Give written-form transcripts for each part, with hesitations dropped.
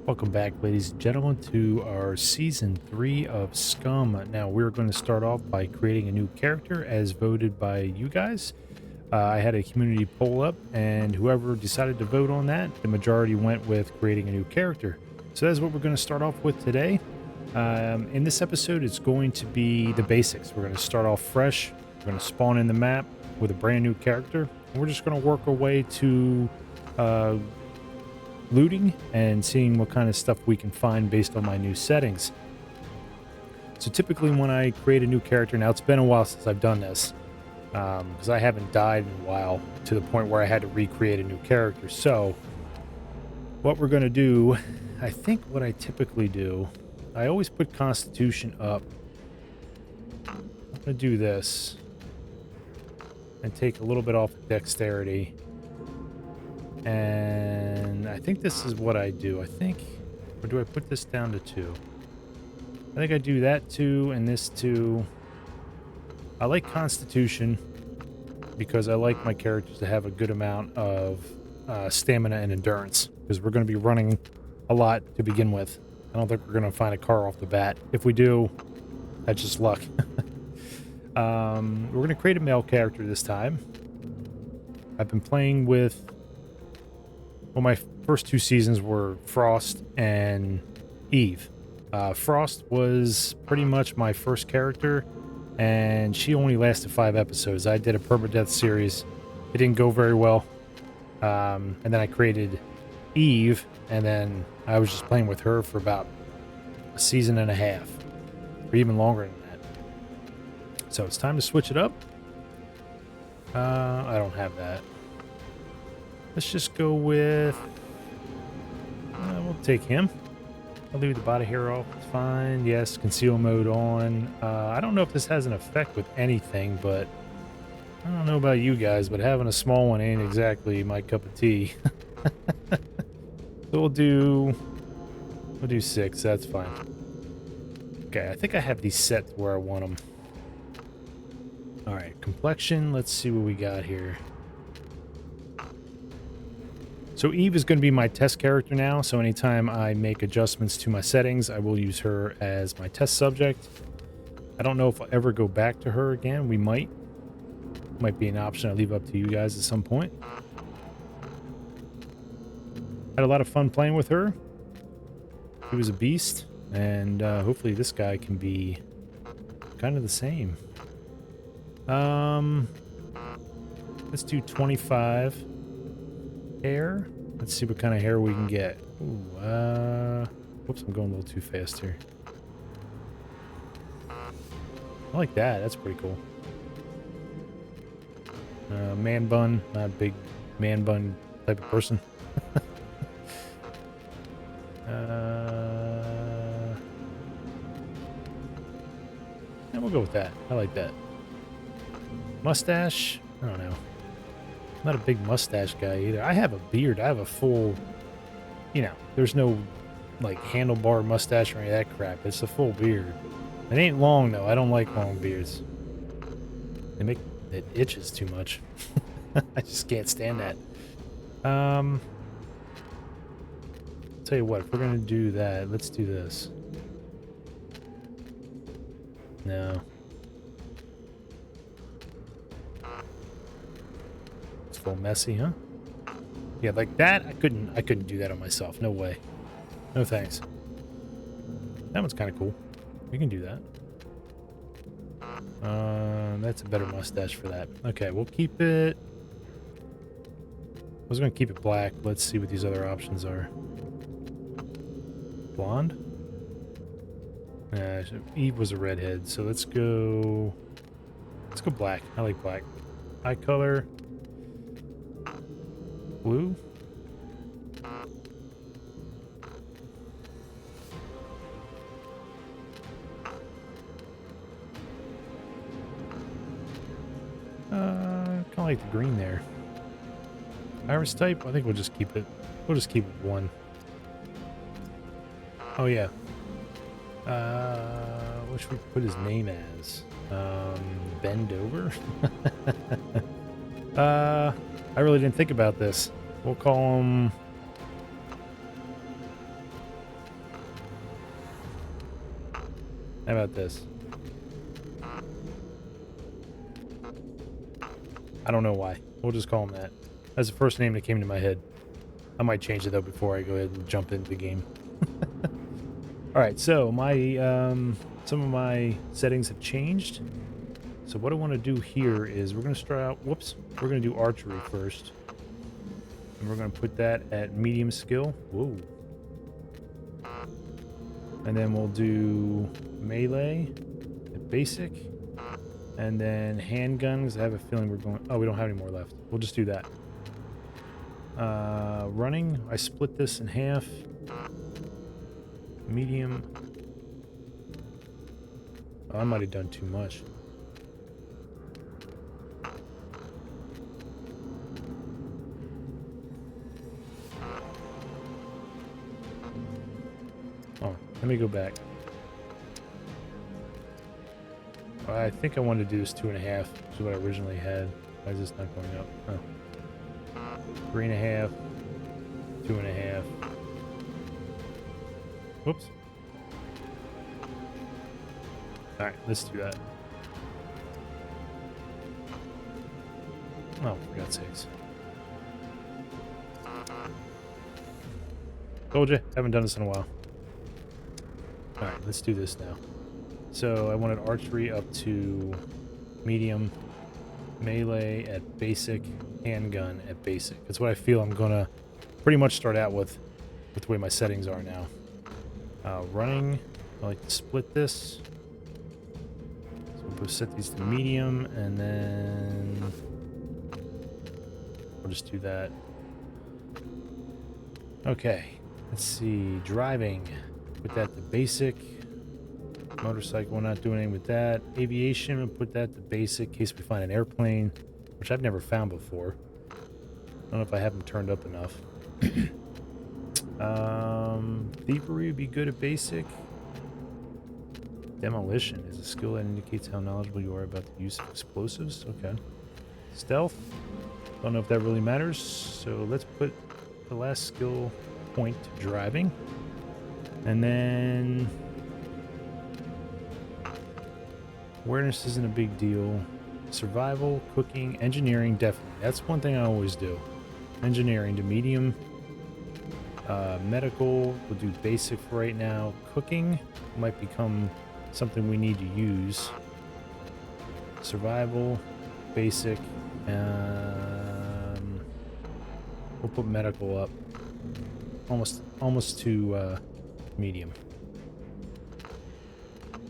Welcome back, ladies and gentlemen, to our Season 3 of SCUM. Now, we're going to start off by creating a new character as voted by you guys. I had a community poll up, and whoever decided to vote on that, the majority went with creating a new character. So that's what we're going to start off with today. In this episode, it's going to be the basics. We're going to start off fresh. We're going to spawn in the map with a brand new character. And we're just going to work our way to looting and seeing what kind of stuff we can find based on my new settings. So typically when I create a new character, now it's been a while since I've done this, because I haven't died in a while to the point where I had to recreate a new character. So what we're going to do, I think what I typically do, I always put Constitution up. I'm going to do this and take a little bit off of Dexterity. And I think this is what I do. Or do I put this down to 2? I think I do that 2 and this 2. I like Constitution because I like my characters to have a good amount of stamina and endurance, because we're going to be running a lot to begin with. I don't think we're going to find a car off the bat. If we do, that's just luck. We're going to create a male character this time. I've been playing with... Well, my first 2 seasons were Frost and Eve. Frost was pretty much my first character, and she only lasted 5 episodes. I did a Permadeath series. It didn't go very well. And then I created Eve, and then I was just playing with her for about a season and a half, or even longer than that. So it's time to switch it up. I don't have that. Let's just go with... we'll take him. I'll leave the body here off. It's fine. Yes, conceal mode on. I don't know if this has an effect with anything, but I don't know about you guys, but having a small one ain't exactly my cup of tea. So we'll do 6. That's fine. Okay, I think I have these set to where I want them. All right, complexion. Let's see what we got here. So Eve is going to be my test character now, so anytime I make adjustments to my settings, I will use her as my test subject. I don't know if I'll ever go back to her again. We might. Might be an option I leave up to you guys at some point. Had a lot of fun playing with her. He was a beast, and hopefully this guy can be kind of the same. Let's do 25. Hair. Let's see what kind of hair we can get. Ooh, whoops, I'm going a little too fast here. I like that. That's pretty cool. Man bun. Not a big man bun type of person. And we'll go with that. I like that. Mustache. I don't know. Not a big mustache guy either. I have a beard. I have a full, there's no like handlebar mustache or any of that crap. It's a full beard. It ain't long though. I don't like long beards. It itches too much. I just can't stand that. Tell you what, if we're gonna do that, let's do this. No. Messy, huh? Yeah, like that. I couldn't do that on myself. No way. No thanks. That one's kind of cool. We can do that. That's a better mustache for that. Okay, we'll keep it. I was gonna keep it black. Let's see what these other options are. Blonde. Eve was a redhead, so let's go black. I like black. Eye color. Blue. Kind of like the green there. Iris type. I think we'll just keep it. We'll just keep it 1. Oh yeah. What should we put his name as? Bend over. I really didn't think about this. We'll call him How about this? I don't know why. We'll just call him that. That's the first name that came to my head. I might change it though before I go ahead and jump into the game. All right, so my some of my settings have changed. So what I want to do here is we're going to start out. Whoops, we're going to do archery first, and we're going to put that at medium skill. Whoa. And then we'll do melee at basic, and then handguns. I have a feeling we're going. Oh, we don't have any more left. We'll just do that. Running, I split this in half. Medium. Oh, I might have done too much. Oh, let me go back. I think I wanted to do this 2.5, which is what I originally had. Why is this not going up? Oh. 3.5, 2.5. Whoops. Alright, let's do that. Oh, for God's sakes. Told you, haven't done this in a while. Alright, let's do this now. So I wanted archery up to medium, melee at basic, handgun at basic. That's what I feel I'm gonna pretty much start out with the way my settings are now. Running, I like to split this. So we'll set these to medium, and then we'll just do that. Okay, let's see. Driving, put that to basic. Motorcycle, we're not doing anything with that. Aviation, we'll put that to basic in case we find an airplane, which I've never found before. I don't know if I have them turned up enough. Thievery would be good at basic. Demolition is a skill that indicates how knowledgeable you are about the use of explosives. Okay. Stealth, don't know if that really matters. So let's put the last skill point to driving. And then awareness isn't a big deal. Survival, cooking, engineering, definitely. That's one thing I always do. Engineering to medium. Medical, we'll do basic for right now. Cooking might become something we need to use. Survival, basic. We'll put medical up. Almost to medium.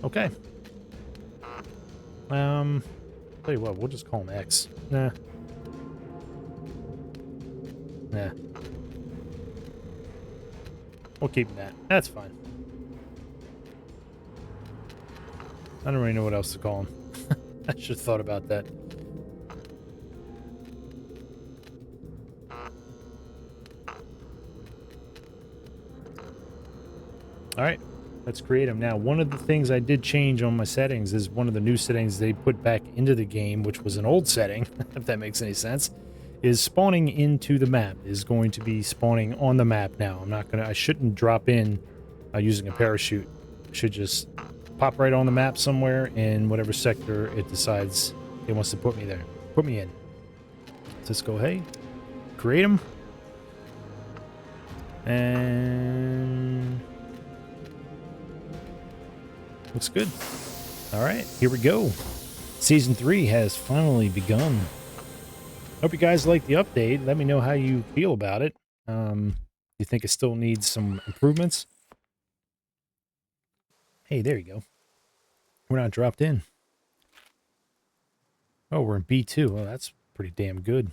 Okay. Tell you what, we'll just call him X. Nah. We'll keep that. That's fine. I don't really know what else to call him. I should have thought about that. Alright, let's create him. Now, one of the things I did change on my settings is one of the new settings they put back into the game, which was an old setting, if that makes any sense, is spawning into the map, is going to be spawning on the map now. I shouldn't drop in using a parachute. I should just pop right on the map somewhere in whatever sector it decides it wants to put me there. Put me in. Let's go, hey, create him. And looks good. All right, here we go. Season 3 has finally begun. Hope you guys like the update. Let me know how you feel about it. You think it still needs some improvements? Hey, there you go. We're not dropped in. Oh, we're in B2. Well, that's pretty damn good.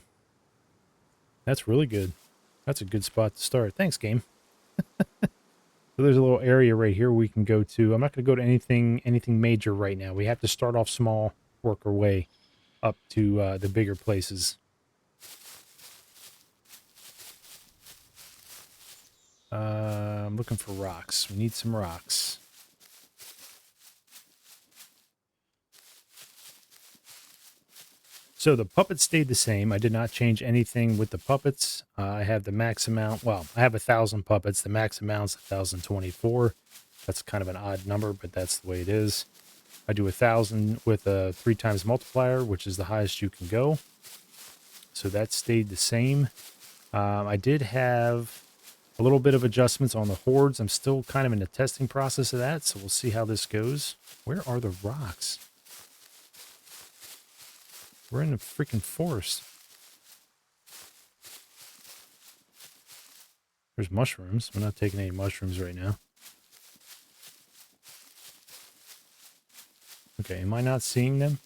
That's really good. That's a good spot to start. Thanks, game. So there's a little area right here we can go to. I'm not going to go to anything major right now. We have to start off small, work our way up to the bigger places. I'm looking for rocks. We need some rocks. So the puppets stayed the same. I did not change anything with the puppets. I have the max amount. Well, I have 1,000 puppets. The max amount's 1,024. That's kind of an odd number, but that's the way it is. I do 1,000 with a 3 times multiplier, which is the highest you can go. So that stayed the same. I did have a little bit of adjustments on the hordes. I'm still kind of in the testing process of that, so we'll see how this goes. Where are the rocks? We're in the freaking forest. There's mushrooms. We're not taking any mushrooms right now. Okay, am I not seeing them?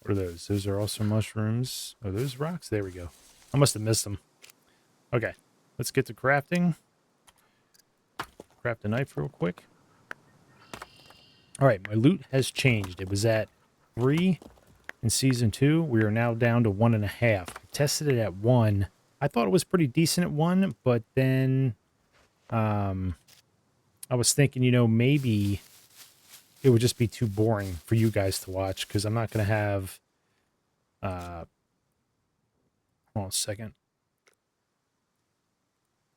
What are those? Those are also mushrooms. Oh, those rocks? There we go. I must have missed them. Okay, let's get to crafting. Craft a knife real quick. All right, my loot has changed. It was at 3 in Season 2. We are now down to 1.5. I tested it at 1. I thought it was pretty decent at 1, but then I was thinking, you know, maybe it would just be too boring for you guys to watch, because I'm not going to have... hold on a second.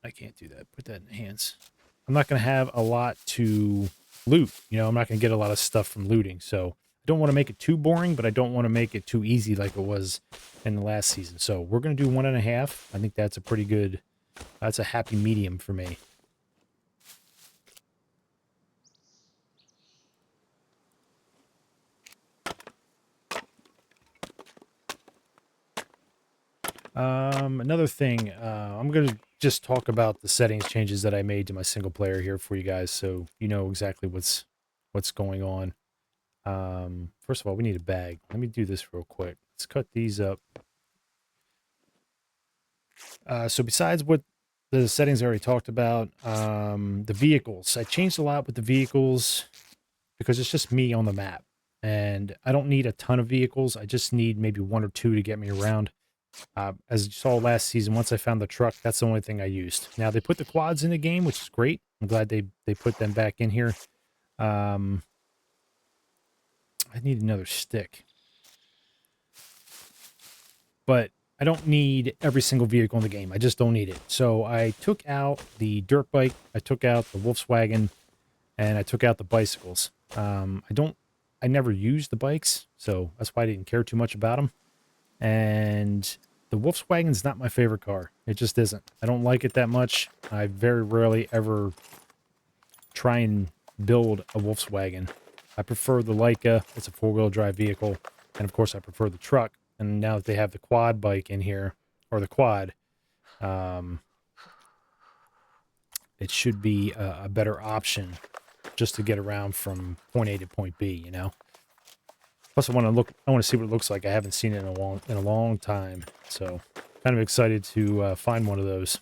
I can't do that. Put that in enhance. I'm not going to have a lot to loot. You know, I'm not going to get a lot of stuff from looting. So I don't want to make it too boring, but I don't want to make it too easy like it was in the last season. So we're going to do 1.5. I think that's a pretty good, that's a happy medium for me. Another thing, I'm going to just talk about the settings changes that I made to my single player here for you guys, so you know exactly what's going on. First of all, we need a bag. Let me do this real quick. Let's cut these up. So besides what the settings I already talked about, the vehicles, I changed a lot with the vehicles because it's just me on the map, and I don't need a ton of vehicles. I just need maybe 1 or 2 to get me around. As you saw last season, once I found the truck, that's the only thing I used. Now, they put the quads in the game, which is great. I'm glad they put them back in here. I need another stick. But I don't need every single vehicle in the game. I just don't need it. So I took out the dirt bike, I took out the Volkswagen, and I took out the bicycles. I never used the bikes, so that's why I didn't care too much about them. And the Volkswagen's not my favorite car. It just isn't. I don't like it that much. I very rarely ever try and build a Volkswagen. I prefer the Leica. It's a 4-wheel drive vehicle. And of course, I prefer the truck. And now that they have the quad bike in here, or the quad, it should be a better option just to get around from point A to point B, you know? Plus, I want to see what it looks like. I haven't seen it in a long time. So, kind of excited to find one of those.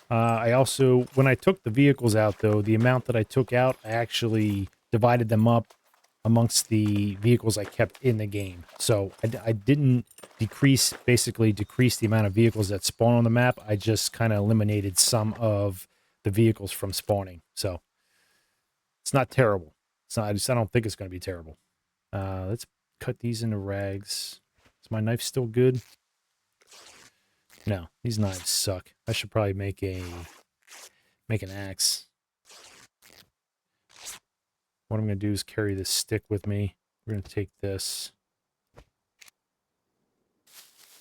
I also, when I took the vehicles out, though, the amount that I took out, I actually divided them up amongst the vehicles I kept in the game. So I didn't basically decrease the amount of vehicles that spawn on the map. I just kind of eliminated some of the vehicles from spawning. So it's not terrible. It's not, I don't think it's going to be terrible. Let's cut these into rags. Is my knife still good? No, these knives suck. I should probably make an axe. What I'm going to do is carry this stick with me. We're going to take this.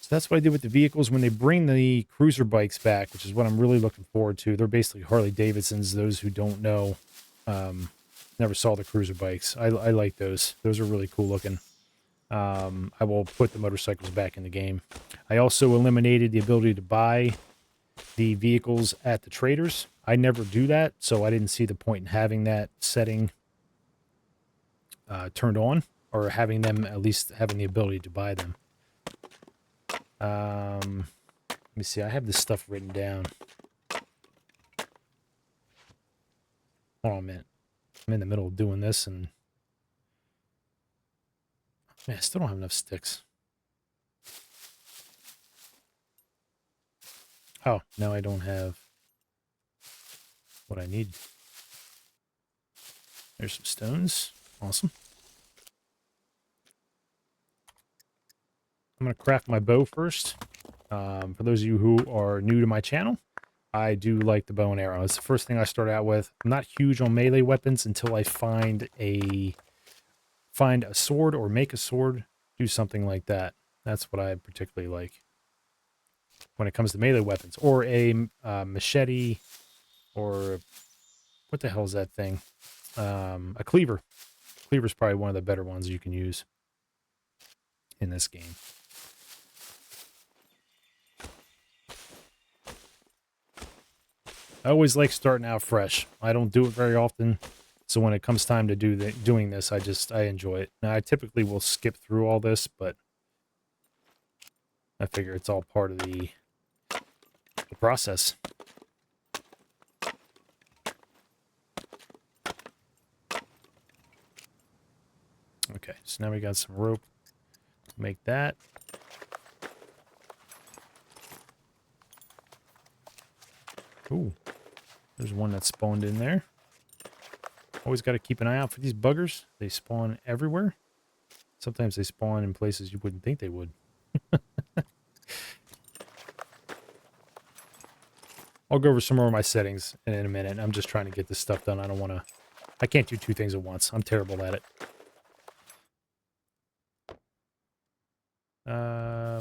So that's what I did with the vehicles. When they bring the cruiser bikes back, which is what I'm really looking forward to. They're basically Harley Davidsons. Those who don't know, never saw the cruiser bikes. I like those. Those are really cool looking. I will put the motorcycles back in the game. I also eliminated the ability to buy the vehicles at the traders. I never do that, so I didn't see the point in having that setting turned on, or having them, at least having the ability to buy them. Let me see. I have this stuff written down. Hold on a minute. I'm in the middle of doing this, and man, I still don't have enough sticks. Oh, now I don't have what I need. There's some stones. Awesome. I'm going to craft my bow first. For those of you who are new to my channel, I do like the bow and arrow. It's the first thing I start out with. I'm not huge on melee weapons until I find a sword or make a sword, do something like that. That's what I particularly like when it comes to melee weapons. Or a machete, or what the hell is that thing? A cleaver. Cleaver's probably one of the better ones you can use in this game. I always like starting out fresh. I don't do it very often, so when it comes time to doing this, I enjoy it. Now, I typically will skip through all this, but I figure it's all part of the process. Okay, so now we got some rope. Make that. Ooh, there's one that spawned in there. Always got to keep an eye out for these buggers. They spawn everywhere. Sometimes they spawn in places you wouldn't think they would. I'll go over some more of my settings in a minute. I'm just trying to get this stuff done. I can't do two things at once. I'm terrible at it.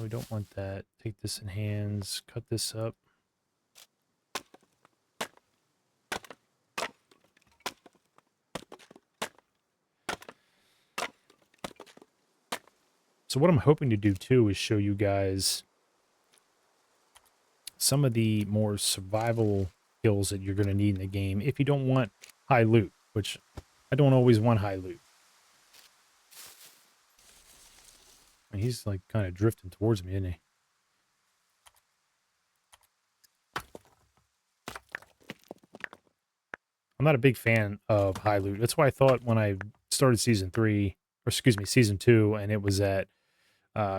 We don't want that. Take this in hands. Cut this up. So what I'm hoping to do too is show you guys some of the more survival skills that you're going to need in the game if you don't want high loot, which I don't always want high loot. And he's like kind of drifting towards me, isn't he? I'm not a big fan of high loot. That's why I thought when I started season 2, and it was at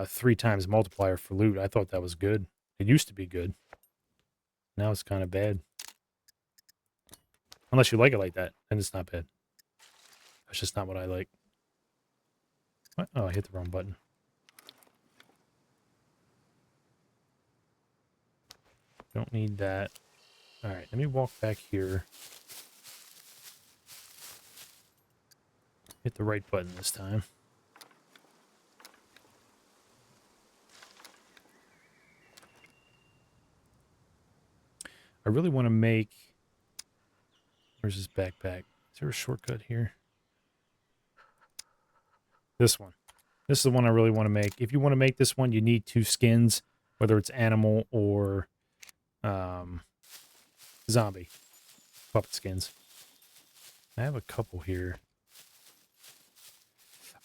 3 times multiplier for loot, I thought that was good. It used to be good. Now it's kind of bad. Unless you like it like that, then it's not bad. That's just not what I like. What? Oh, I hit the wrong button. Don't need that. All right, let me walk back here. Hit the right button this time. I really want to make... Where's his backpack? Is there a shortcut here? This one. This is the one I really want to make. If you want to make this one, you need 2 skins, whether it's animal or zombie. Puppet skins. I have a couple here.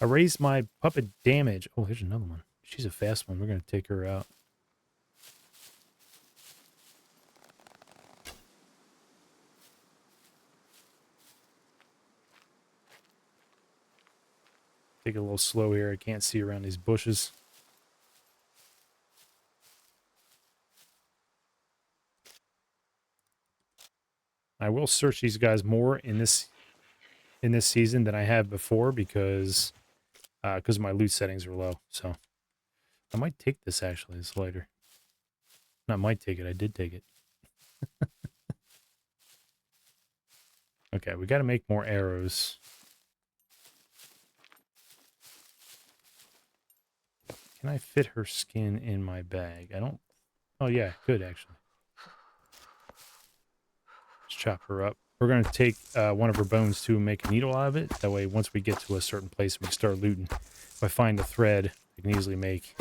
I raised my puppet damage. Oh, here's another one. She's a fast one. We're going to take her out. Take it a little slow here. I can't see around these bushes. I will search these guys more in this season than I have before because my loot settings are low. So I might take this actually, this lighter. Not might take it. I did take it. Okay, we got to make more arrows. Can I fit her skin in my bag? I don't... Oh, yeah, good, actually. Let's chop her up. We're going to take one of her bones, too, and make a needle out of it. That way, once we get to a certain place, we start looting. If I find a thread, I can easily make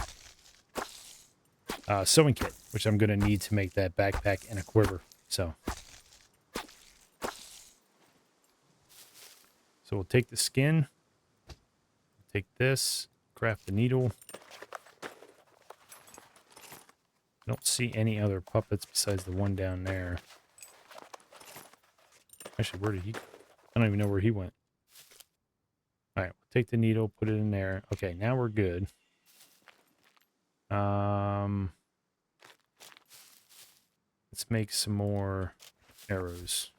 a sewing kit, which I'm going to need to make that backpack and a quiver. So we'll take the skin, take this, craft the needle. I don't see any other puppets besides the one down there. Actually, where did he go? I don't even know where he went. All right, we'll take the needle, put it in there. Okay, now we're good. Let's make some more arrows.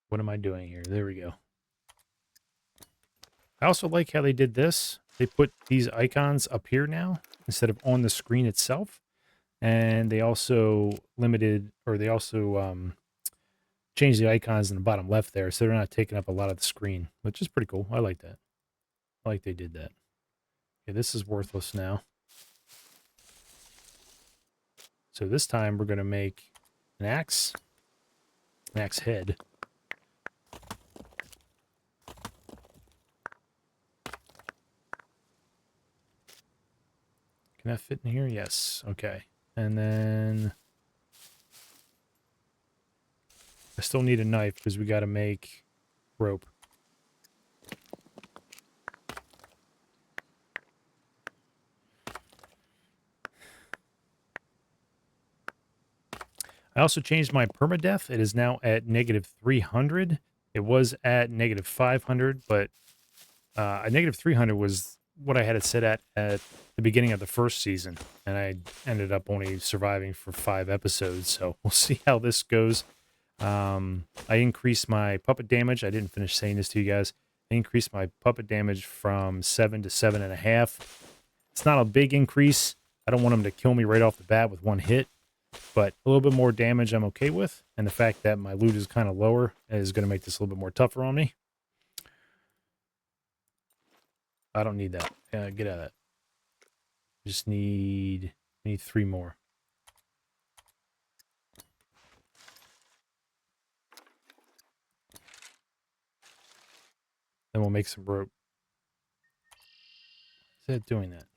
What am I doing here? There we go. I also like how they did this. They put these icons up here now instead of on the screen itself. And they also changed the icons in the bottom left there, so they're not taking up a lot of the screen, which is pretty cool. I like that. I like they did that. Okay, this is worthless now. So this time we're going to make an axe head. Can that fit in here? Yes. Okay. And then I still need a knife because we got to make rope. I also changed my permadeath. It is now at -300. It was at -500, but a -300 was what I had it set at the beginning of the first season, and I ended up only surviving for 5 episodes, so we'll see how this goes. I increased my puppet damage. I didn't finish saying this to you guys. I increased my puppet damage from 7 to 7.5. It's not a big increase. I don't want them to kill me right off the bat with one hit, but a little bit more damage I'm okay with, and the fact that my loot is kind of lower is going to make this a little bit more tougher on me. I don't need that. Get out of that. Just need 3 more. Then we'll make some rope. Is it doing that?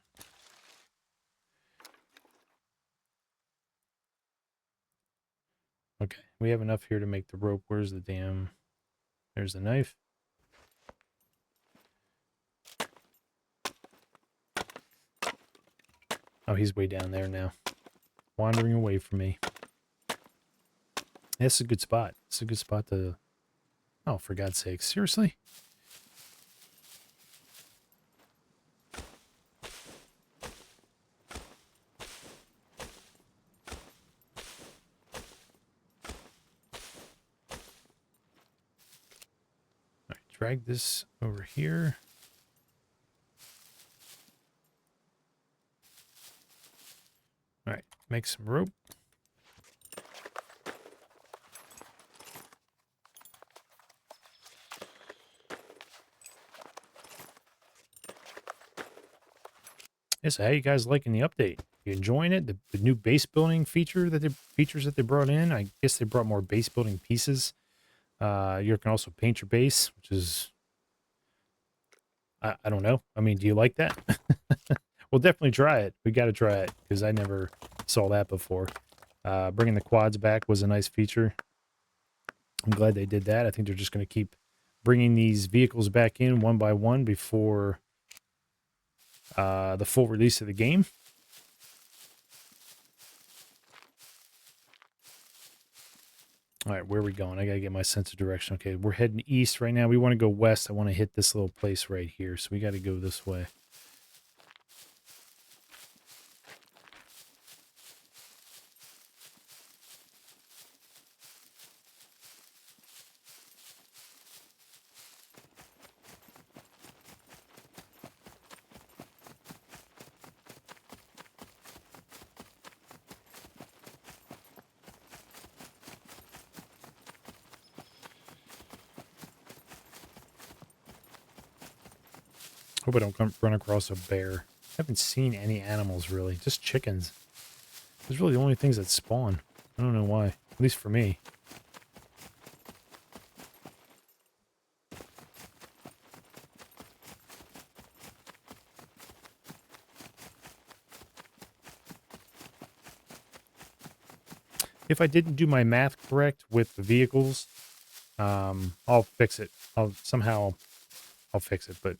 Okay, we have enough here to make the rope. Where's the damn... There's the knife. Oh, he's way down there now. Wandering away from me. This is a good spot. It's a good spot to... Oh, for God's sake. Seriously? All right, drag this over here. All right, make some rope. Yeah, so how you guys liking the update? You enjoying it? The new base building features that they brought in. I guess they brought more base building pieces. You can also paint your base, which is I don't know. I mean, do you like that? We'll definitely try it. We got to try it because I never saw that before. Bringing the quads back was a nice feature. I'm glad they did that. I think they're just going to keep bringing these vehicles back in one by one before the full release of the game. All right, where are we going? I got to get my sense of direction. Okay, we're heading east right now. We want to go west. I want to hit this little place right here, so we got to go this way. Hope I don't run across a bear. I haven't seen any animals, really. Just chickens. Those are really the only things that spawn. I don't know why. At least for me. If I didn't do my math correct with the vehicles, I'll fix it. I'll fix it, but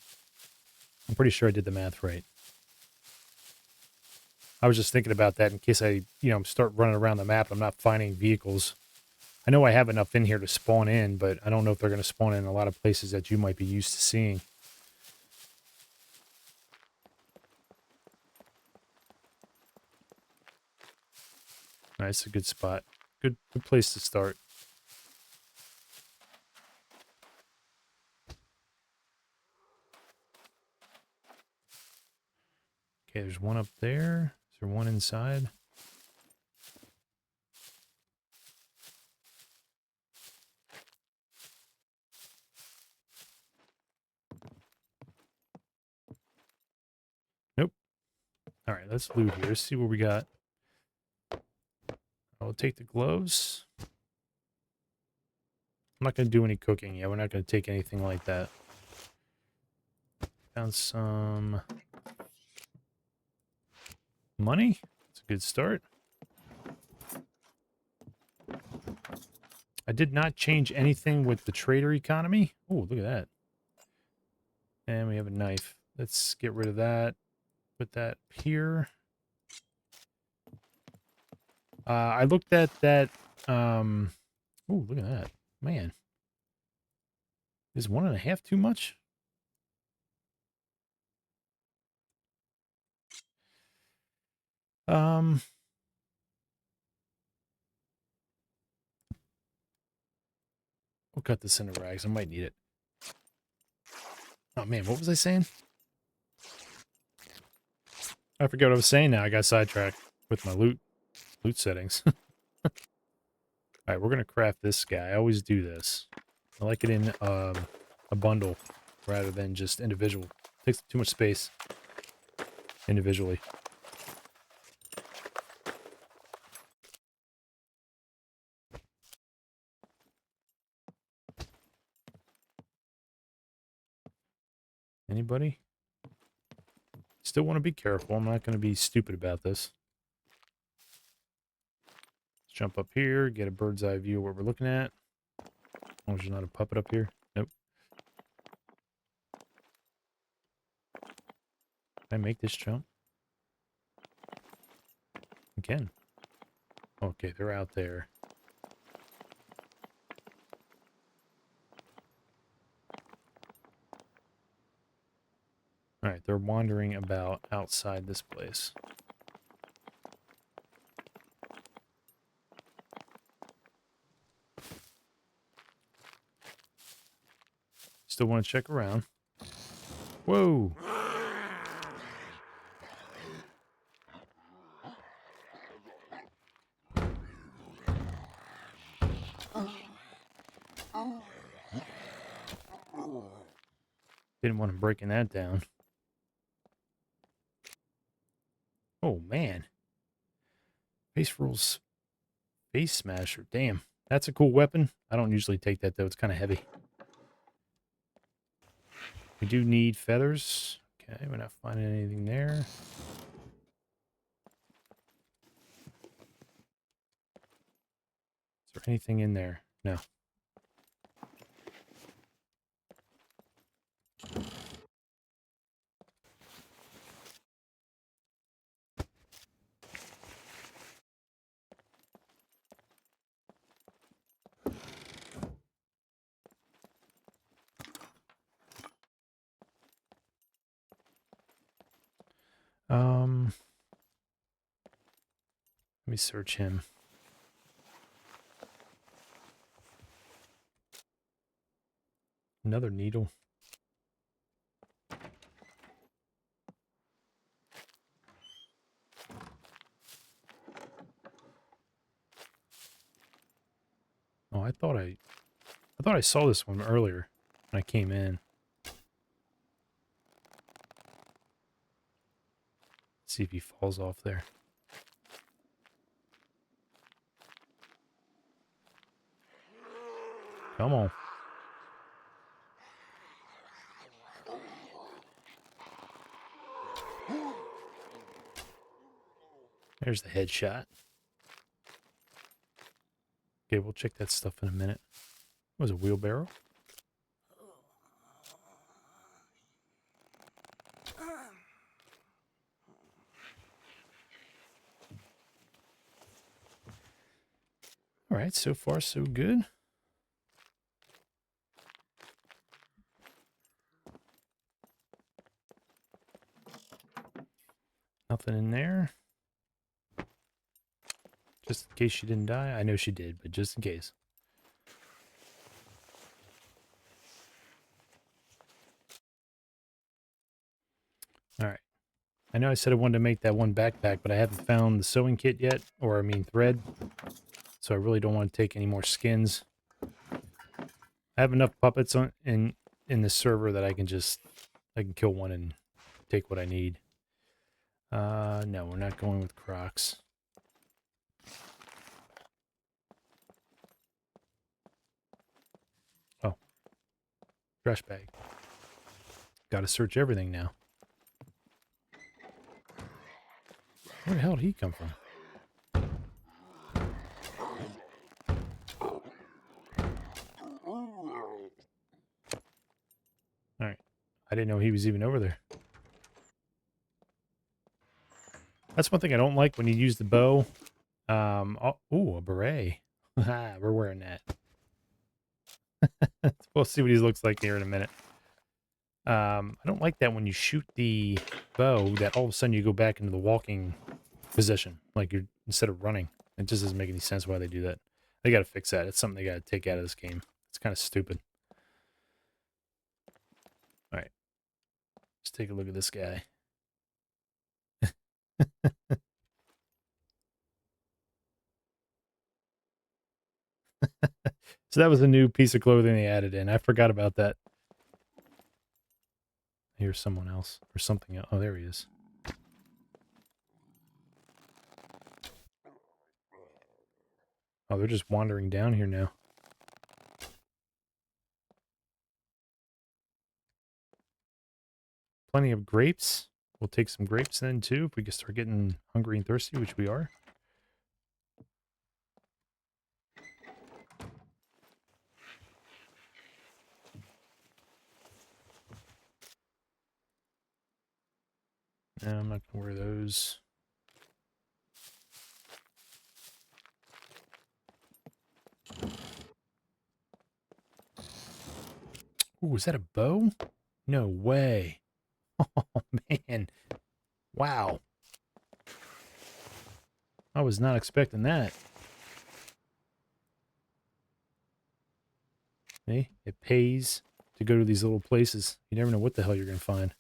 I'm pretty sure I did the math right. I was just thinking about that in case I, start running around the map. I'm not finding vehicles. I know I have enough in here to spawn in, but I don't know if they're going to spawn in a lot of places that you might be used to seeing. All right, it's a good spot. Good place to start. Okay, there's one up there. Is there one inside? Nope. All right, let's loot here. Let's see what we got. I'll take the gloves. I'm not going to do any cooking yet. We're not going to take anything like that. Found some money. It's a good start. I did not change anything with the trader economy. Oh, look at that. And we have a knife. Let's get rid of that. Put that here. I looked at that. Oh, look at that. Man. Is 1.5 too much? We'll cut this into rags. I might need it. Oh, man. What was I saying? I forget what I was saying now. I got sidetracked with my loot settings. All right, we're going to craft this guy. I always do this. I like it in a bundle rather than just individual. It takes too much space individually. Anybody? Still want to be careful. I'm not going to be stupid about this. Let's jump up here, get a bird's eye view of what we're looking at. Oh, there's not a puppet up here. Nope. Can I make this jump? I can. Okay, they're out there. Alright, they're wandering about outside this place. Still want to check around. Whoa! Didn't want him breaking that down. Oh, man. Face rules. Face smasher. Damn. That's a cool weapon. I don't usually take that, though. It's kind of heavy. We do need feathers. Okay, we're not finding anything there. Is there anything in there? No. Let me search him. Another needle. Oh, I thought I saw this one earlier when I came in. Let's see if he falls off there. Come on. There's the headshot. Okay, we'll check that stuff in a minute. What was a wheelbarrow? All right, so far so good. Nothing in there. Just in case she didn't die. I know she did, but just in case. All right. I know I said I wanted to make that one backpack, but I haven't found the sewing kit yet, or I mean thread. So I really don't want to take any more skins. I have enough puppets in this server that I can kill one and take what I need. No, we're not going with Crocs. Oh, trash bag. Gotta search everything now. Where the hell did he come from? Alright. I didn't know he was even over there. That's one thing I don't like when you use the bow. Ooh, a beret. We're wearing that. We'll see what he looks like here in a minute. I don't like that when you shoot the bow, that all of a sudden you go back into the walking position, like you're instead of running. It just doesn't make any sense why they do that. They got to fix that. It's something they got to take out of this game. It's kind of stupid. All right, let's take a look at this guy. So that was a new piece of clothing they added in. I forgot about that. Here's someone else or something else. Oh, there he is. Oh, they're just wandering down here now. Plenty of grapes. We'll take some grapes then too if we can start getting hungry and thirsty, which we are. No, I'm not gonna wear those. Ooh, is that a bow? No way. Oh, man. Wow. I was not expecting that. Hey, it pays to go to these little places. You never know what the hell you're going to find.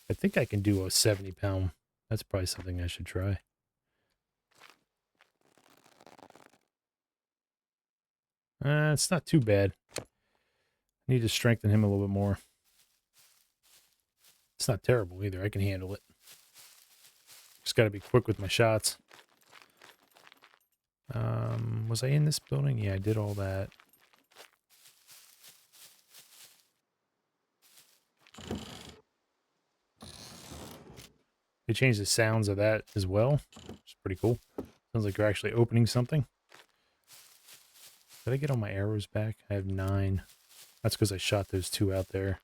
I think I can do a 70-pound. That's probably something I should try. It's not too bad. I need to strengthen him a little bit more. It's not terrible either. I can handle it. Just got to be quick with my shots. Was I in this building? Yeah, I did all that. They changed the sounds of that as well. It's pretty cool. Sounds like you're actually opening something. Did I get all my arrows back? I have 9. That's because I shot those 2 out there.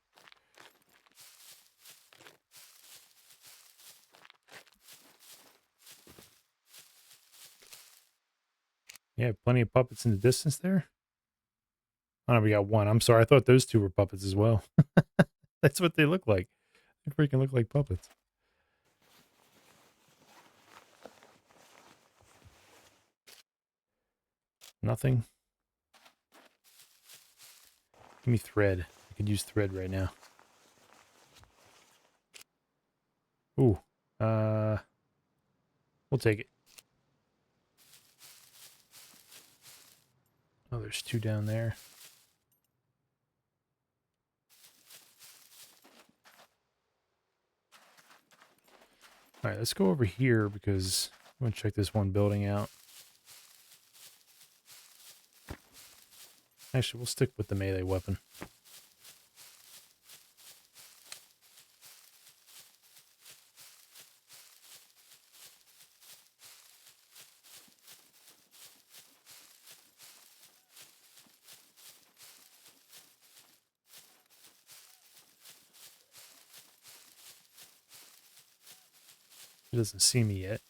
Yeah, plenty of puppets in the distance there. Oh, no, we got 1. I'm sorry. I thought those 2 were puppets as well. That's what they look like. They freaking look like puppets. Nothing. Give me thread. I could use thread right now. Ooh. We'll take it. Oh, there's 2 down there. All right, let's go over here because I want to check this one building out. Actually, we'll stick with the melee weapon. It doesn't see me yet.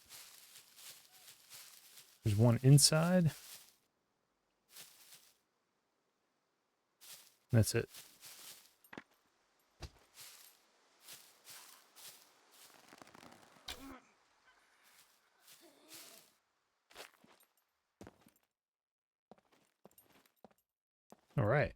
There's one inside. That's it. All right.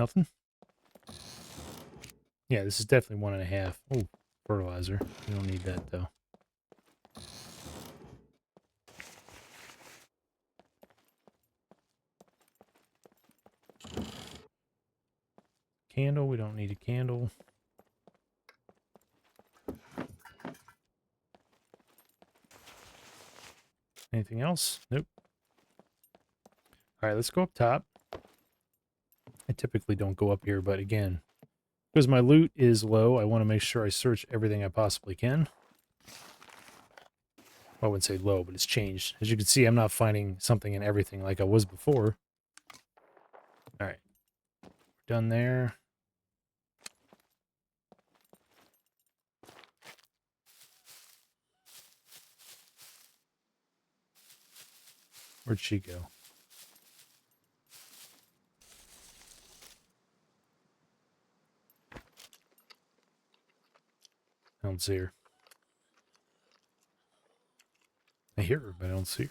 Nothing? Yeah, this is definitely 1.5. Oh, fertilizer. We don't need that, though. Candle. We don't need a candle. Anything else? Nope. All right, let's go up top. I typically don't go up here, but again, because my loot is low, I want to make sure I search everything I possibly can. Well, I wouldn't say low, but it's changed. As you can see, I'm not finding something in everything like I was before. All right. Done there. Where'd she go? I don't see her. I hear her, but I don't see her.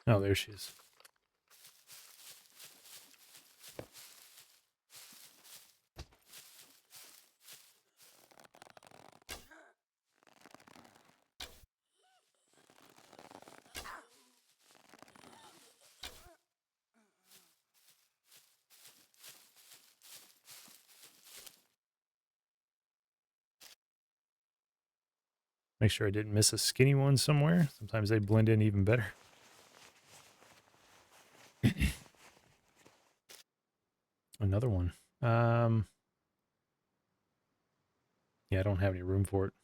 Oh, there she is. Make sure I didn't miss a skinny one somewhere. Sometimes they blend in even better. Another one. Yeah, I don't have any room for it.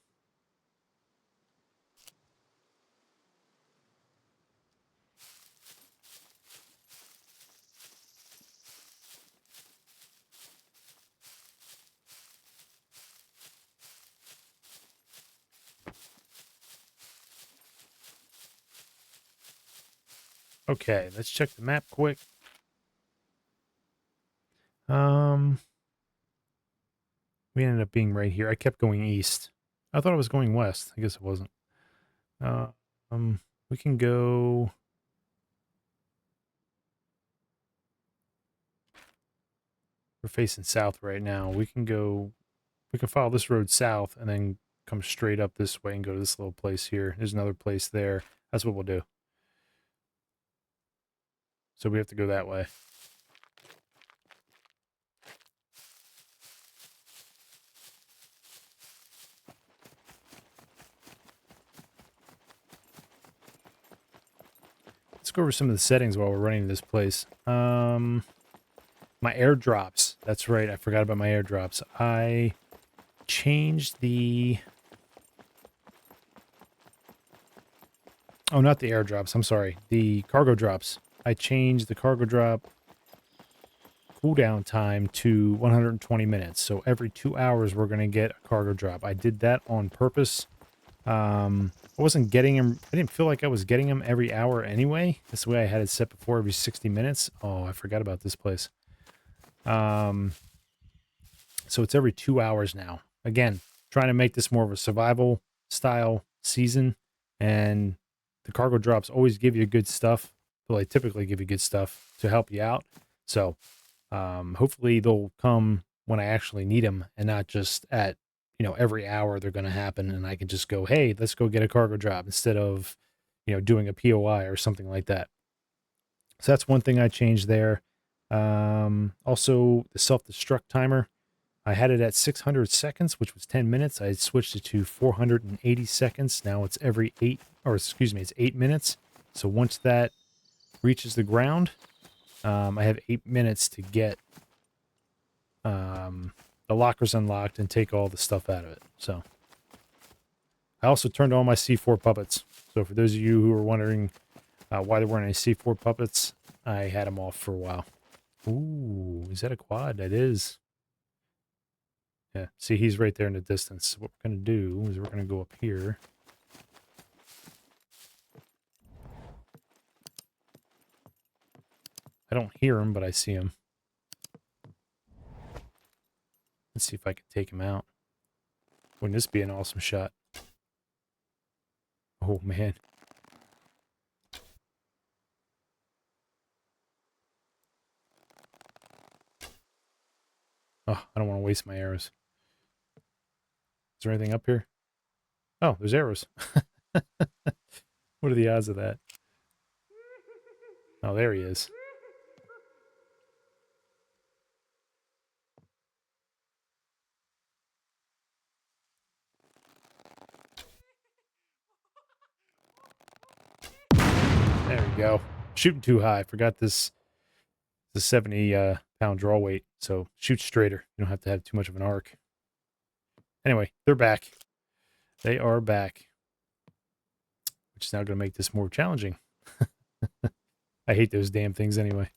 Okay, let's check the map quick. We ended up being right here. I kept going east. I thought I was going west. I guess it wasn't. Uh, we can go. We're facing south right now. We can go. We can follow this road south and then come straight up this way and go to this little place here. There's another place there. That's what we'll do. So we have to go that way. Let's go over some of the settings while we're running this place. My airdrops. That's right. I forgot about my airdrops. I changed the... Oh, not the airdrops. I'm sorry. The cargo drops. I changed the cargo drop cooldown time to 120 minutes. So every 2 hours, we're going to get a cargo drop. I did that on purpose. I wasn't getting them. I didn't feel like I was getting them every hour anyway. That's the way I had it set before, every 60 minutes. Oh, I forgot about this place. So it's every 2 hours now. Again, trying to make this more of a survival style season. And the cargo drops always give you good stuff. Well, they typically give you good stuff to help you out. So hopefully they'll come when I actually need them and not just at, every hour they're going to happen and I can just go, hey, let's go get a cargo drop instead of, doing a POI or something like that. So that's one thing I changed there. Also the self-destruct timer. I had it at 600 seconds, which was 10 minutes. I switched it to 480 seconds. Now it's it's 8 minutes. So once that reaches the ground, I have 8 minutes to get the lockers unlocked and take all the stuff out of it. So I also turned on my C4 puppets. So for those of you who are wondering why there weren't any C4 puppets, I had them off for a while. Ooh, is that a quad? That is. Yeah, see, he's right there in the distance. So what we're going to do is we're going to go up here. I don't hear him, but I see him. Let's see if I can take him out. Wouldn't this be an awesome shot? Oh, man. Oh, I don't want to waste my arrows. Is there anything up here? Oh, there's arrows. What are the odds of that? Oh, there he is. There we go. Shooting too high. Forgot this the 70 pound draw weight, so shoot straighter. You don't have to have too much of an arc. Anyway, they're back. They are back, which is now going to make this more challenging. I hate those damn things anyway.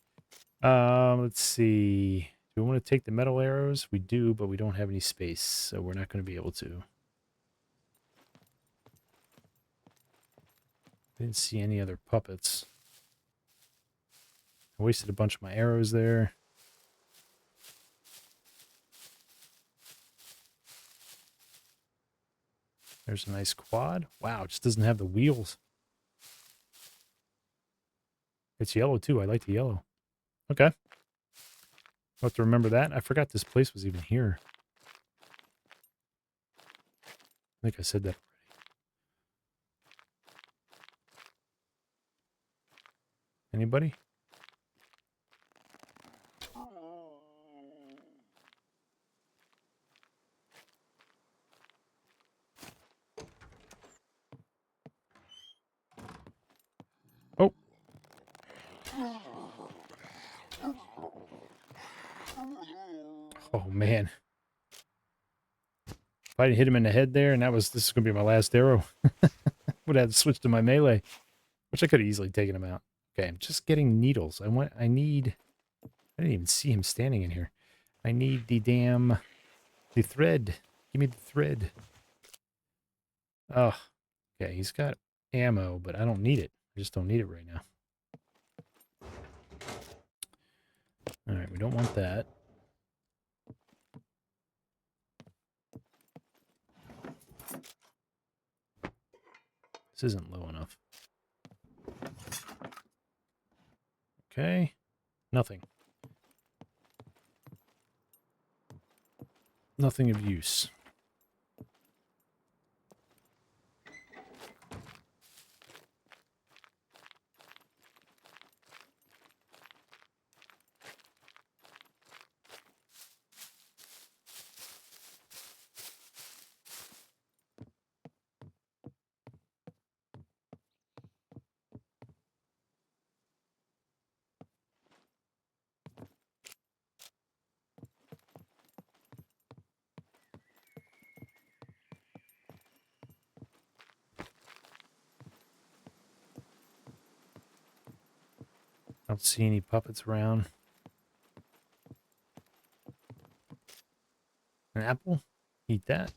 Let's see. Do we want to take the metal arrows? We do, but we don't have any space, so we're not going to be able to. Didn't see any other puppets. I wasted a bunch of my arrows there. There's a nice quad. Wow, it just doesn't have the wheels. It's yellow too. I like the yellow. Okay. I'll have to remember that. I forgot this place was even here. I think I said that already. Anybody? Oh. Oh, man. If I hit him in the head there, and this is going to be my last arrow, would have to switch to my melee, which I could have easily taken him out. Okay, I'm just getting needles. I didn't even see him standing in here. I need the thread. Give me the thread. Oh, okay, he's got ammo, but I don't need it. I just don't need it right now. All right, we don't want that. This isn't low enough. Okay, nothing. Nothing of use. I don't see any puppets around. An apple? Eat that.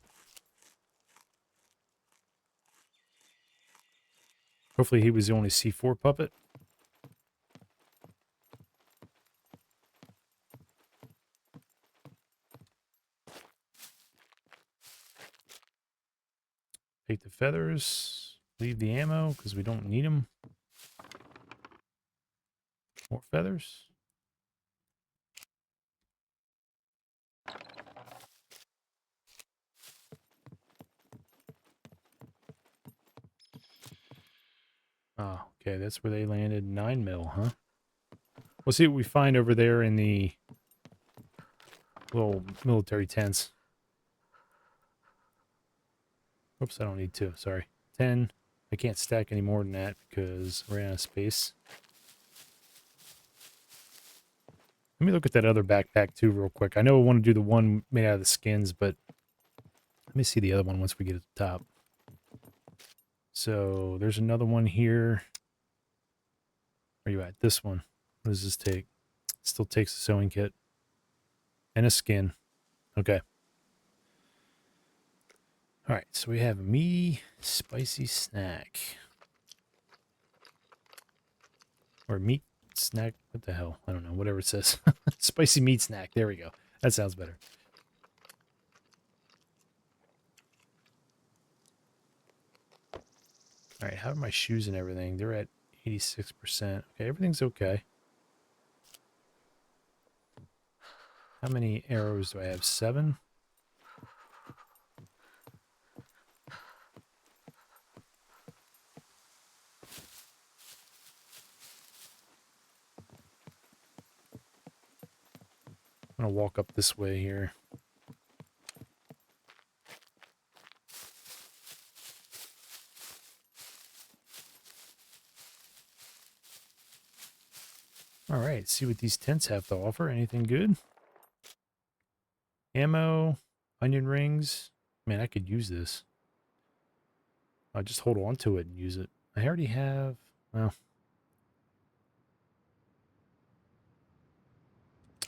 Hopefully he was the only C4 puppet. Take the feathers. Leave the ammo because we don't need them. More feathers. Oh, okay, that's where they landed. 9 mil, huh? We'll see what we find over there in the little military tents. Oops, I don't need to. Sorry. 10. I can't stack any more than that because we're out of space. Let me look at that other backpack too real quick. I know I want to do the one made out of the skins, but let me see the other one once we get at the top. So there's another one here. Where are you at? This one. What does this take? Still takes a sewing kit. And a skin. Okay. Alright, so we have a meaty, spicy snack. Or meat snack. What the hell? I don't know. Whatever it says. Spicy meat snack. There we go. That sounds better. Alright, how are my shoes and everything? They're at 86%. Okay, everything's okay. How many arrows do I have? 7? I'm gonna walk up this way here. All right, see what these tents have to offer. Anything good? Ammo, onion rings. Man, I could use this. I'll just hold on to it and use it. I already have, well,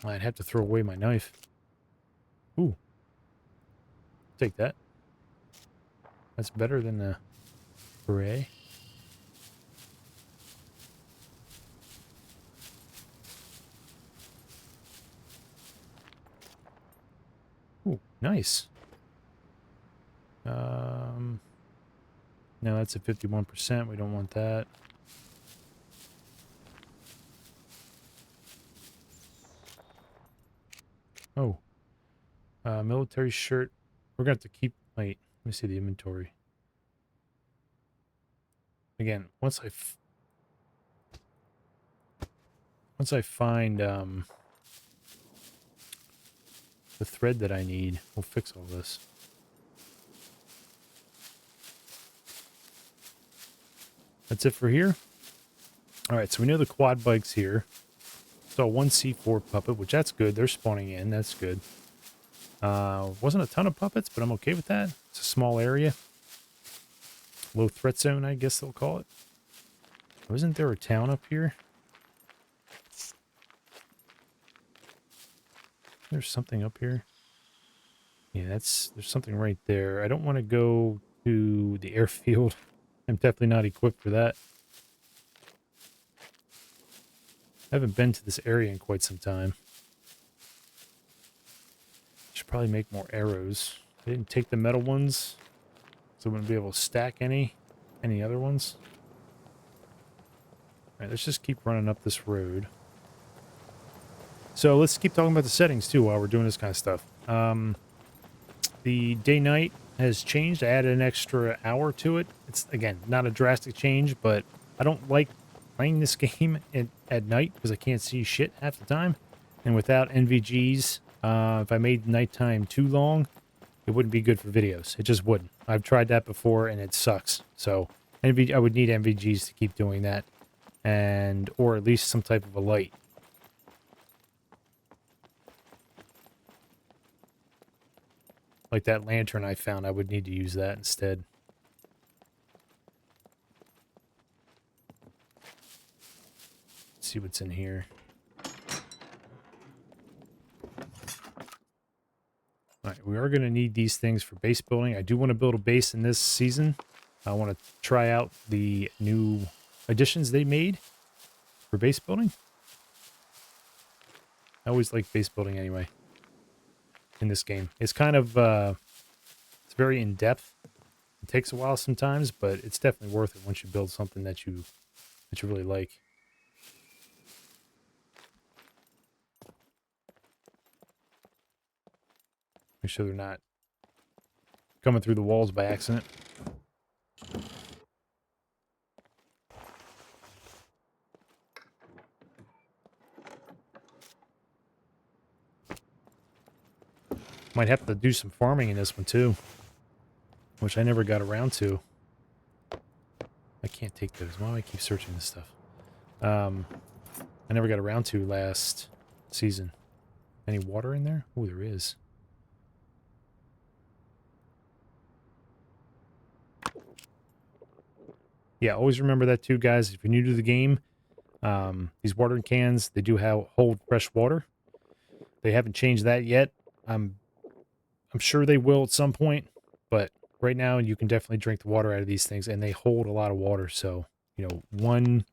I'd have to throw away my knife. Ooh, take that. That's better than the beret. Ooh, nice. No, that's a 51%. We don't want that. Oh, military shirt. We're going to have to keep, wait, let me see the inventory. Again, once I find the thread that I need, we'll fix all this. That's it for here. All right, so we know the quad bike's here. So one C4 puppet, which that's good. They're spawning in. That's good. Wasn't a ton of puppets, but I'm okay with that. It's a small area. Low threat zone, I guess they'll call it. Wasn't there a town up here? There's something up here. Yeah, there's something right there. I don't want to go to the airfield. I'm definitely not equipped for that. I haven't been to this area in quite some time. Should probably make more arrows. I didn't take the metal ones, so I wouldn't be able to stack any other ones. All right, let's just keep running up this road. So let's keep talking about the settings too while we're doing this kind of stuff. The day-night has changed. I added an extra hour to it. It's, again, not a drastic change, but I don't like playing this game at night because I can't see shit half the time. And without NVGs, if I made nighttime too long, it wouldn't be good for videos. It just wouldn't. I've tried that before and it sucks. So I would need NVGs to keep doing that, and or at least some type of a light. Like that lantern I found, I would need to use that instead. Let's see what's in here. All right, we are going to need these things for base building. I do want to build a base in this season. I want to try out the new additions they made for base building. I always like base building anyway in this game. It's kind of, it's very in-depth. It takes a while sometimes, but it's definitely worth it once you build something that you really like. Make sure they're not coming through the walls by accident. Might have to do some farming in this one too, which I never got around to. I can't take those. Why do I keep searching this stuff? I never got around to last season. Any water in there? Oh, there is. Yeah, always remember that too, guys. If you're new to the game, these watering cans, they do hold fresh water. They haven't changed that yet. I'm sure they will at some point, but right now you can definitely drink the water out of these things, and they hold a lot of water. So, you know, one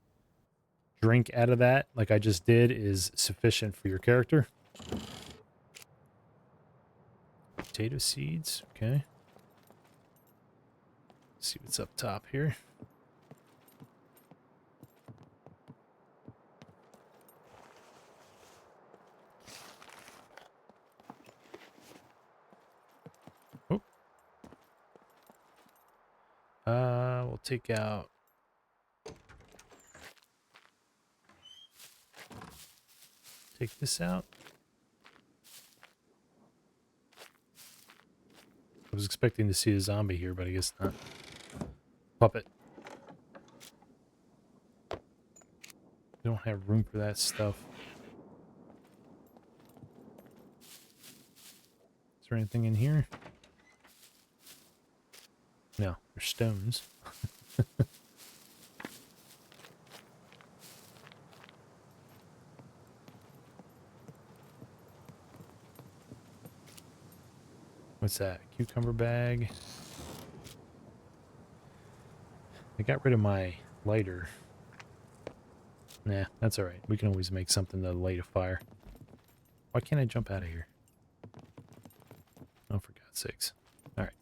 drink out of that, like I just did, is sufficient for your character. Potato seeds, okay. Let's see what's up top here. take out. Take this out. I was expecting to see a zombie here, but I guess not. Puppet. We don't have room for that stuff. Is there anything in here? No, there's stones. What's that? Cucumber bag. I got rid of my lighter. Nah, that's alright. We can always make something to light a fire. Why can't I jump out of here? Oh, for God's sakes. Alright.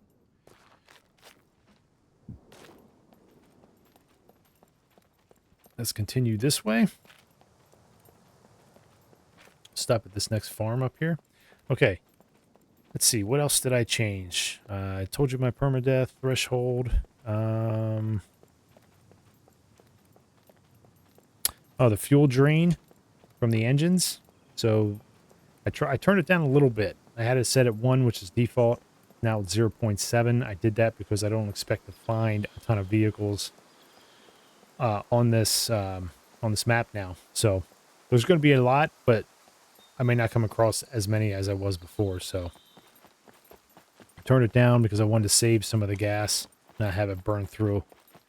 Let's continue this way. Stop at this next farm up here. Okay. Let's see. What else did I change? I told you my permadeath threshold. Oh, the fuel drain from the engines. So I turned it down a little bit. I had it set at 1, which is default. Now it's 0.7. I did that because I don't expect to find a ton of vehicles on this map now. So there's going to be a lot, but I may not come across as many as I was before. So I turned it down because I wanted to save some of the gas, not have it burn through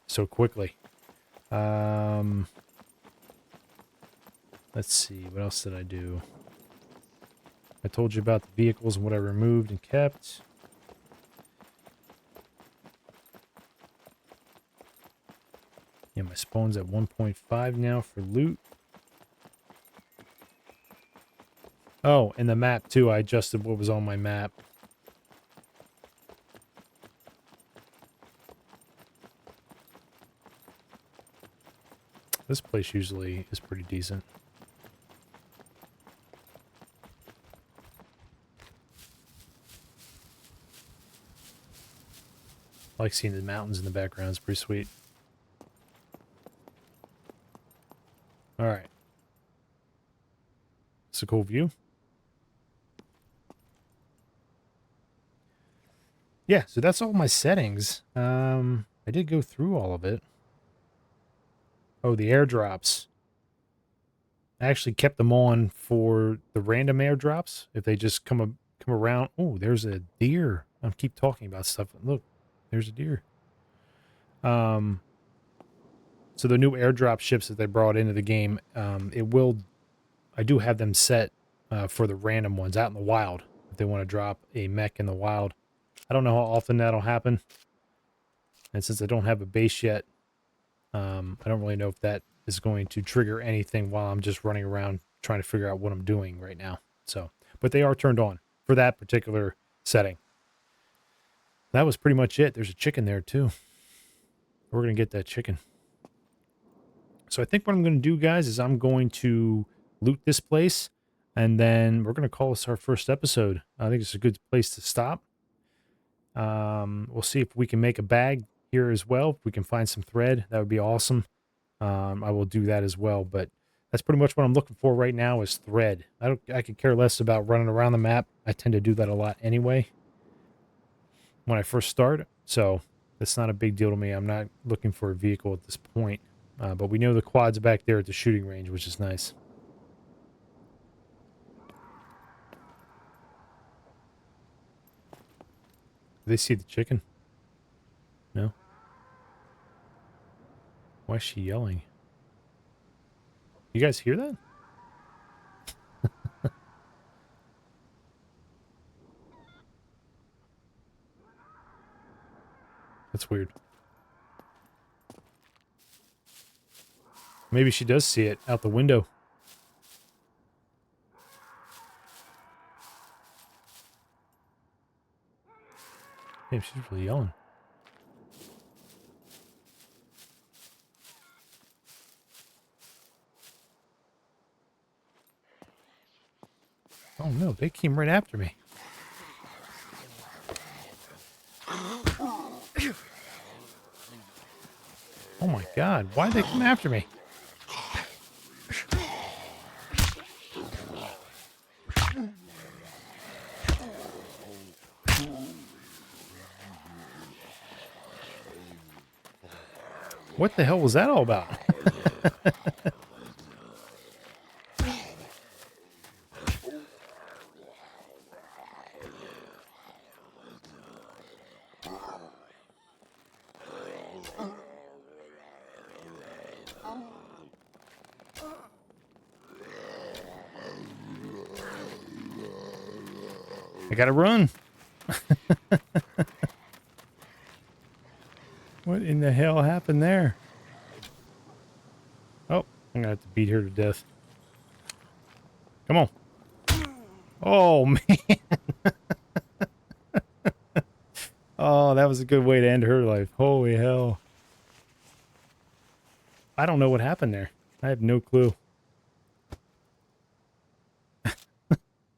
so quickly. Let's see, what else did I do? I told you about the vehicles and what I removed and kept. Yeah, my spawn's at 1.5 now for loot. Oh, and the map too, I adjusted what was on my map. This place usually is pretty decent. I like seeing the mountains in the background. It's pretty sweet. Alright. It's a cool view. Yeah, so that's all my settings. I did go through all of it. Oh, the airdrops. I actually kept them on for the random airdrops. If they just come around. Oh, there's a deer. I keep talking about stuff. Look, there's a deer. So the new airdrop ships that they brought into the game, I do have them set for the random ones out in the wild. If they want to drop a mech in the wild. I don't know how often that'll happen. And since I don't have a base yet, I don't really know if that is going to trigger anything while I'm just running around trying to figure out what I'm doing right now. So, but they are turned on for that particular setting. That was pretty much it. There's a chicken there too. We're going to get that chicken. So I think what I'm going to do, guys, is I'm going to loot this place, and then we're going to call this our first episode. I think it's a good place to stop. We'll see if we can make a bag here as well. If we can find some thread, that would be awesome. I will do that as well, but that's pretty much what I'm looking for right now is thread. I could care less about running around the map. I tend to do that a lot anyway when I first start, so that's not a big deal to me. I'm not looking for a vehicle at this point, but we know the quad's back there at the shooting range, which is nice. Do they see the chicken? No? Why is she yelling? You guys hear that? That's weird. Maybe she does see it out the window. Damn, she's really yelling. Oh no, they came right after me. Oh my god, why did they come after me? What the hell was that all about? I gotta run. What in the hell happened there? Oh, I'm gonna have to beat her to death. Come on. Oh, man. Oh, that was a good way to end her life. Holy hell. I don't know what happened there. I have no clue.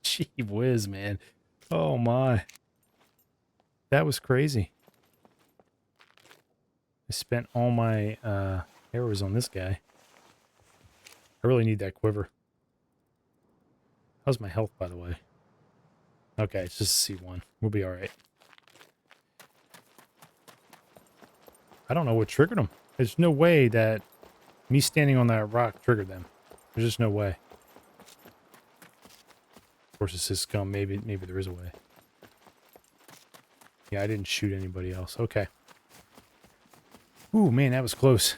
Gee whiz, man. Oh, my. That was crazy. I spent all my arrows on this guy. I really need that quiver. How's my health, by the way? Okay, it's just a C1. We'll be alright. I don't know what triggered them. There's no way that me standing on that rock triggered them. There's just no way. Of course, it says SCUM. Maybe there is a way. Yeah, I didn't shoot anybody else. Okay. Ooh, man, that was close.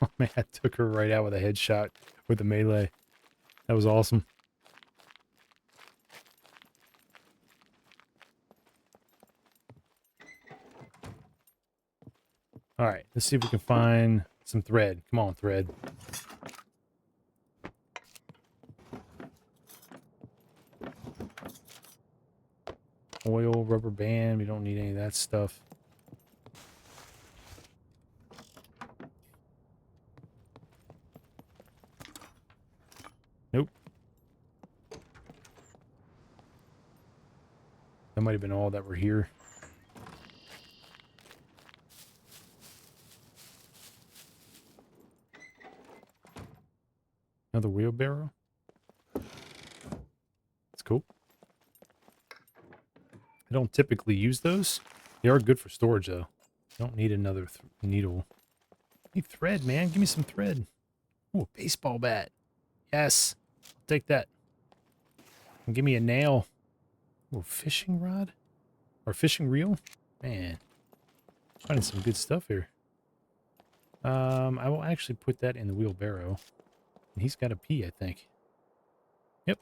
Oh, man, I took her right out with a headshot with the melee. That was awesome. All right, let's see if we can find some thread. Come on, thread. Oil, rubber band. We don't need any of that stuff. Nope. That might have been all that were here. Another wheelbarrow. That's cool. I don't typically use those. They are good for storage, though. Don't need another needle. I need thread, man. Give me some thread. Ooh, a baseball bat. Yes. I'll take that. And give me a nail. Ooh, fishing rod? Or fishing reel? Man. Finding some good stuff here. I will actually put that in the wheelbarrow. And he's got a pee, I think. Yep.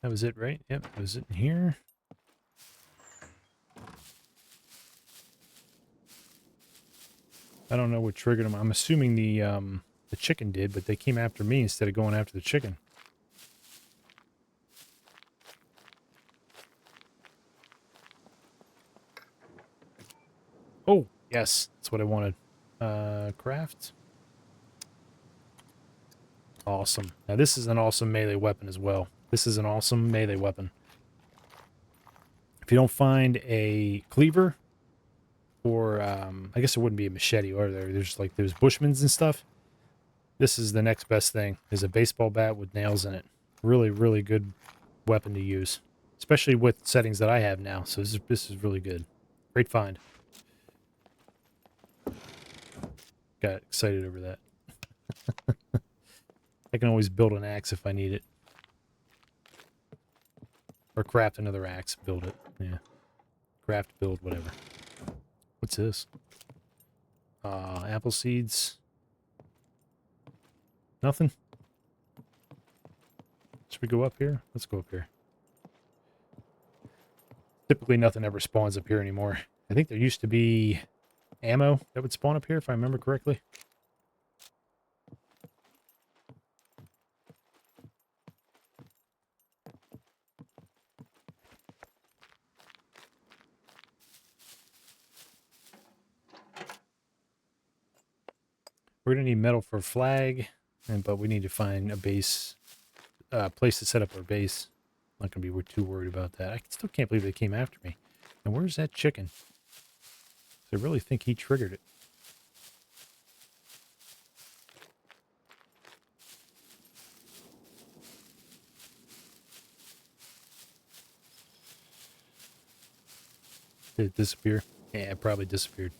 That was it, right? Yep, that was it in here. I don't know what triggered them. I'm assuming the chicken did, but they came after me instead of going after the chicken. Oh, yes, that's what I wanted. Craft. Awesome. Now this is an awesome melee weapon as well. This is an awesome melee weapon. If you don't find a cleaver, or I guess it wouldn't be a machete, or there's Bushmans and stuff. This is the next best thing, is a baseball bat with nails in it. Really, really good weapon to use, especially with settings that I have now. So this is really good. Great find. Got excited over that. I can always build an axe if I need it. Or craft another axe, build it. Yeah. Craft, build, whatever. What's this? Apple seeds. Nothing? Should we go up here? Let's go up here. Typically nothing ever spawns up here anymore. I think there used to be ammo that would spawn up here, if I remember correctly. we're gonna need metal for a flag, but we need to find a base, place to set up our base. Not gonna be too worried about that. I still can't believe they came after me. And where's that chicken? I really think he triggered it. Did it disappear? Yeah, it probably disappeared.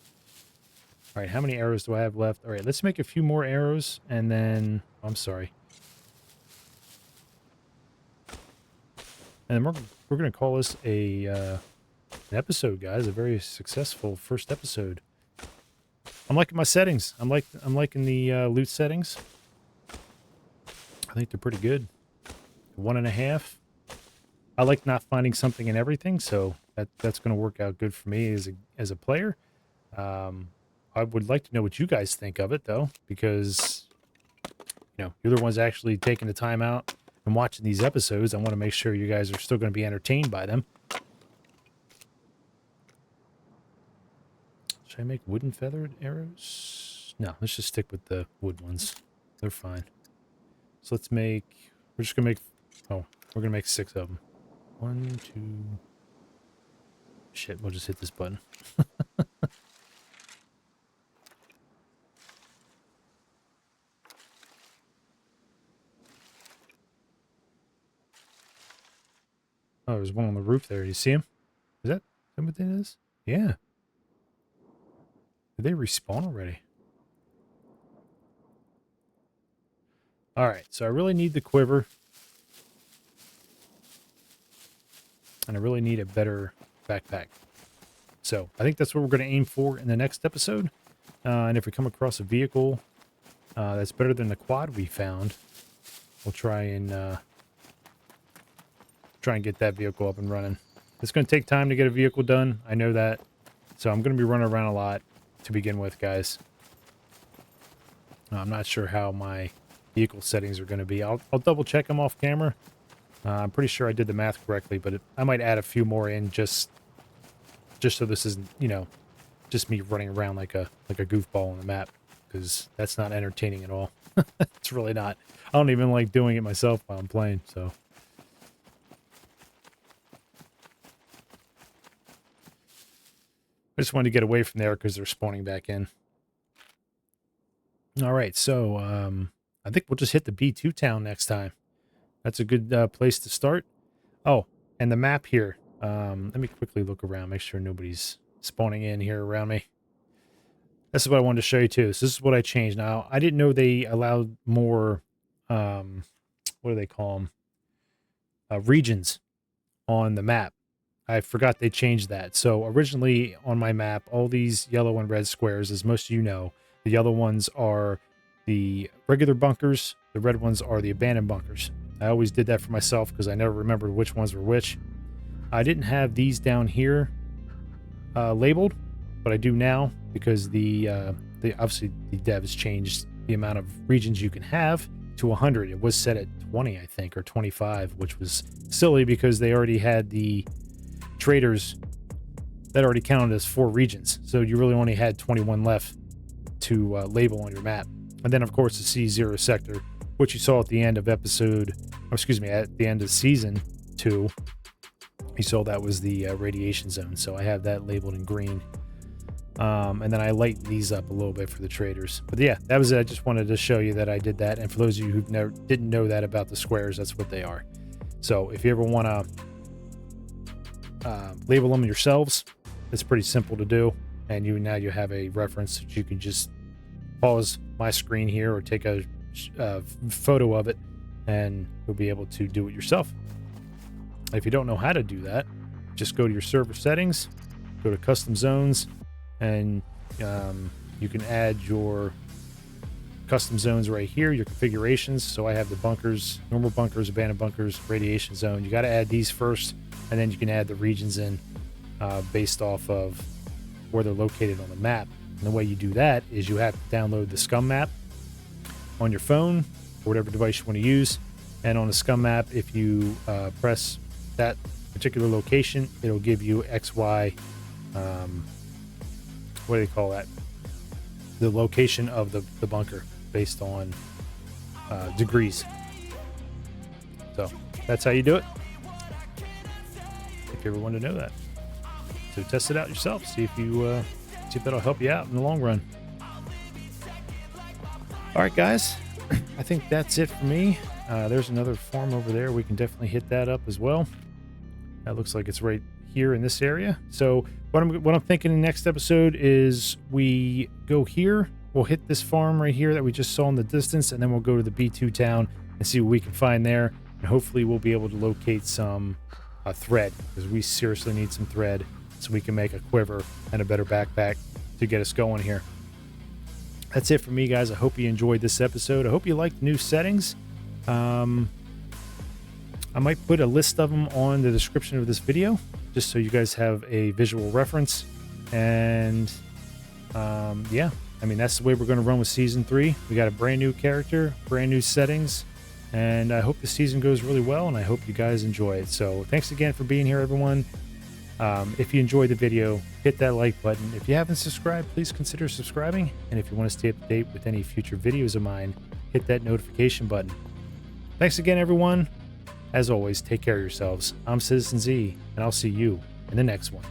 All right, how many arrows do I have left? All right, let's make a few more arrows, and then... I'm sorry. And then we're going to call this an episode, guys. A very successful first episode. I'm liking my settings. I'm liking the loot settings. I think they're pretty good. 1.5. I like not finding something in everything, so that's going to work out good for me as a player. I would like to know what you guys think of it, though, because you're the ones actually taking the time out and watching these episodes. I want to make sure you guys are still going to be entertained by them. Should I make wooden feathered arrows? No, let's just stick with the wood ones. They're fine. So let's make... We're just going to make... Oh, we're going to make 6 of them. 1, 2... Shit, we'll just hit this button. Oh, there's one on the roof there. You see him? Is that what that is? Yeah. Did they respawn already? Alright, so I really need the quiver. And I really need a better backpack. So, I think that's what we're going to aim for in the next episode. And if we come across a vehicle that's better than the quad we found, we'll try and get that vehicle up and running. It's going to take time to get a vehicle done. I know that. So I'm going to be running around a lot to begin with, guys. I'm not sure how my vehicle settings are going to be. I'll double check them off camera. I'm pretty sure I did the math correctly, but I might add a few more in just so this isn't, just me running around like a goofball on the map, because that's not entertaining at all. It's really not. I don't even like doing it myself while I'm playing, so. I just wanted to get away from there because they're spawning back in. All right, so I think we'll just hit the B2 town next time. That's a good place to start. Oh, and the map here. Let me quickly look around, make sure nobody's spawning in here around me. This is what I wanted to show you too. So this is what I changed. Now, I didn't know they allowed more, what do they call them? Regions on the map. I forgot they changed that. So originally on my map, all these yellow and red squares, as most of you know, the yellow ones are the regular bunkers, the red ones are the abandoned bunkers. I always did that for myself because I never remembered which ones were which. I didn't have these down here labeled, but I do now because obviously the devs changed the amount of regions you can have to 100. It was set at 20, I think, or 25, which was silly because they already had the traders that already counted as 4 regions. So you really only had 21 left to label on your map. And then, of course, the C0 sector, which you saw at the end of at the end of season 2. You saw that was the radiation zone. So I have that labeled in green. And then I lightened these up a little bit for the traders. But yeah, that was it. I just wanted to show you that I did that. And for those of you who didn't know that about the squares, that's what they are. So if you ever want to label them yourselves, it's pretty simple to do. And now you have a reference that you can just pause my screen here or take a photo of it, and you'll be able to do it yourself. If you don't know how to do that, just go to your server settings, go to custom zones, and you can add your custom zones right here, your configurations. So I have the bunkers, normal bunkers, abandoned bunkers, radiation zone. You got to add these first, and then you can add the regions in based off of where they're located on the map. And the way you do that is you have to download the SCUM map on your phone or whatever device you want to use. And on the SCUM map, if you press that particular location, it'll give you XY, what do they call that? the location of the bunker based on degrees. So that's how you do it. If you ever want to know that, so test it out yourself. See if that'll help you out in the long run. All right, guys, I think that's it for me. There's another farm over there. We can definitely hit that up as well. That looks like it's right here in this area. So what I'm thinking in the next episode is we go here. We'll hit this farm right here that we just saw in the distance, and then we'll go to the B2 town and see what we can find there. And hopefully we'll be able to locate some thread, because we seriously need some thread so we can make a quiver and a better backpack to get us going here. That's it for me, guys. I hope you enjoyed this episode. I hope you liked the new settings. I might put a list of them on the description of this video, just so you guys have a visual reference. And yeah, I mean, that's the way we're going to run with Season 3. We got a brand new character, brand new settings, and I hope the season goes really well, and I hope you guys enjoy it. So thanks again for being here, everyone. If you enjoyed the video, hit that like button. If you haven't subscribed, please consider subscribing. And if you want to stay up to date with any future videos of mine, hit that notification button. Thanks again, everyone. As always, take care of yourselves. I'm Citizen Z, and I'll see you in the next one.